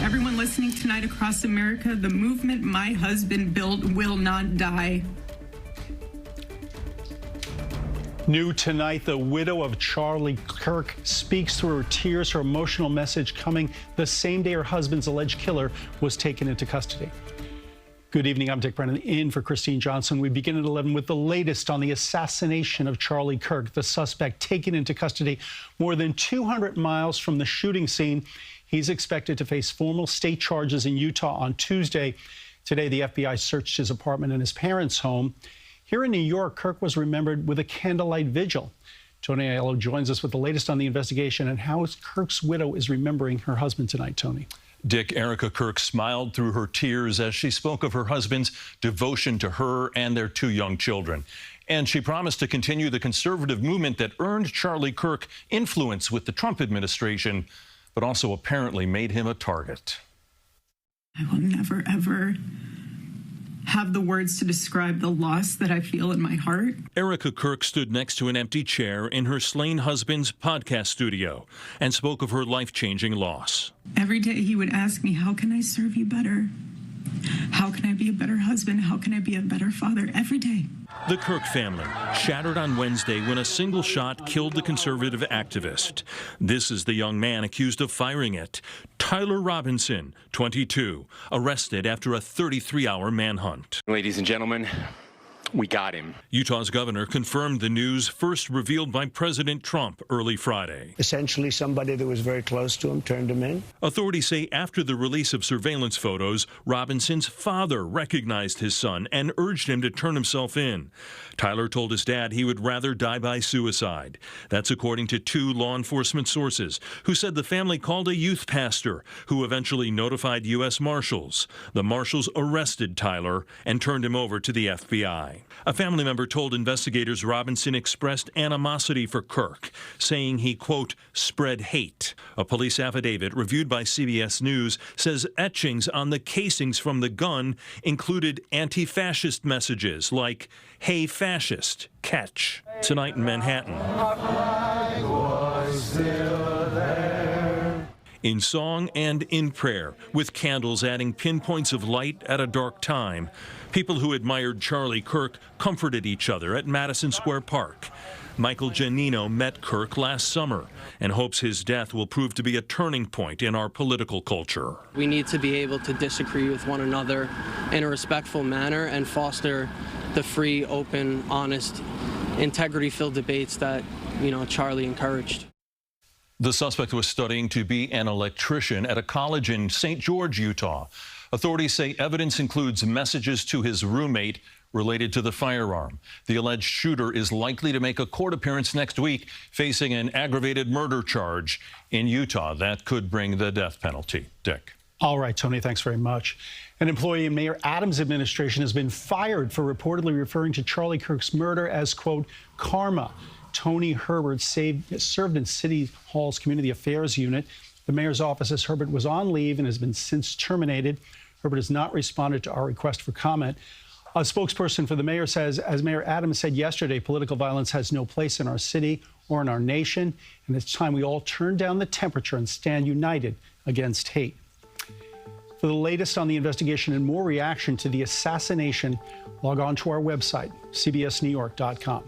everyone listening tonight across America, the movement my husband built will not die. New tonight, the widow of Charlie Kirk speaks through her tears, her emotional message coming the same day her husband's alleged killer was taken into custody. Good evening, I'm Dick Brennan, in for Christine Johnson. We begin at 11 with the latest on the assassination of Charlie Kirk, the suspect taken into custody more than 200 miles from the shooting scene. He's expected to face formal state charges in Utah on Tuesday. Today, the FBI searched his apartment and his parents' home. Here in New York, Kirk was remembered with a candlelight vigil. Tony Aiello joins us with the latest on the investigation and how Kirk's widow is remembering her husband tonight. Tony. Dick, Erica Kirk smiled through her tears as she spoke of her husband's devotion to her and their two young children. And she promised to continue the conservative movement that earned Charlie Kirk influence with the Trump administration, but also apparently made him a target. I will never, ever have the words to describe the loss that I feel in my heart. Erica Kirk stood next to an empty chair in her slain husband's podcast studio and spoke of her life-changing loss. Every day he would ask me, how can I serve you better? How can I be a better husband? How can I be a better father? Every day. The Kirk family shattered on Wednesday when a single shot killed the conservative activist. This is the young man accused of firing it. Tyler Robinson, 22, arrested after a 33-hour manhunt. Ladies and gentlemen, we got him. Utah's governor confirmed the news first revealed by President Trump early Friday. Essentially, somebody that was very close to him turned him in. Authorities say after the release of surveillance photos, Robinson's father recognized his son and urged him to turn himself in. Tyler told his dad he would rather die by suicide. That's according to two law enforcement sources who said the family called a youth pastor who eventually notified U.S. Marshals. The Marshals arrested Tyler and turned him over to the FBI. A family member told investigators Robinson expressed animosity for Kirk, saying he, quote, spread hate. A police affidavit reviewed by CBS News says etchings on the casings from the gun included anti-fascist messages like, hey, fascist, catch. Tonight in Manhattan. In song and in prayer, with candles adding pinpoints of light at a dark time, people who admired Charlie Kirk comforted each other at Madison Square Park. Michael Giannino met Kirk last summer and hopes his death will prove to be a turning point in our political culture. We need to be able to disagree with one another in a respectful manner and foster the free, open, honest, integrity-filled debates that, Charlie encouraged. The suspect was studying to be an electrician at a college in St. George, Utah. Authorities say evidence includes messages to his roommate related to the firearm. The alleged shooter is likely to make a court appearance next week, facing an aggravated murder charge in Utah. That could bring the death penalty. Dick. All right, Tony, thanks very much. An employee in Mayor Adams' administration has been fired for reportedly referring to Charlie Kirk's murder as, quote, karma. Tony Herbert served in City Hall's Community Affairs Unit. The mayor's office says Herbert was on leave and has been since terminated. Herbert has not responded to our request for comment. A spokesperson for the mayor says, as Mayor Adams said yesterday, political violence has no place in our city or in our nation, and it's time we all turn down the temperature and stand united against hate. For the latest on the investigation and more reaction to the assassination, log on to our website, cbsnewyork.com.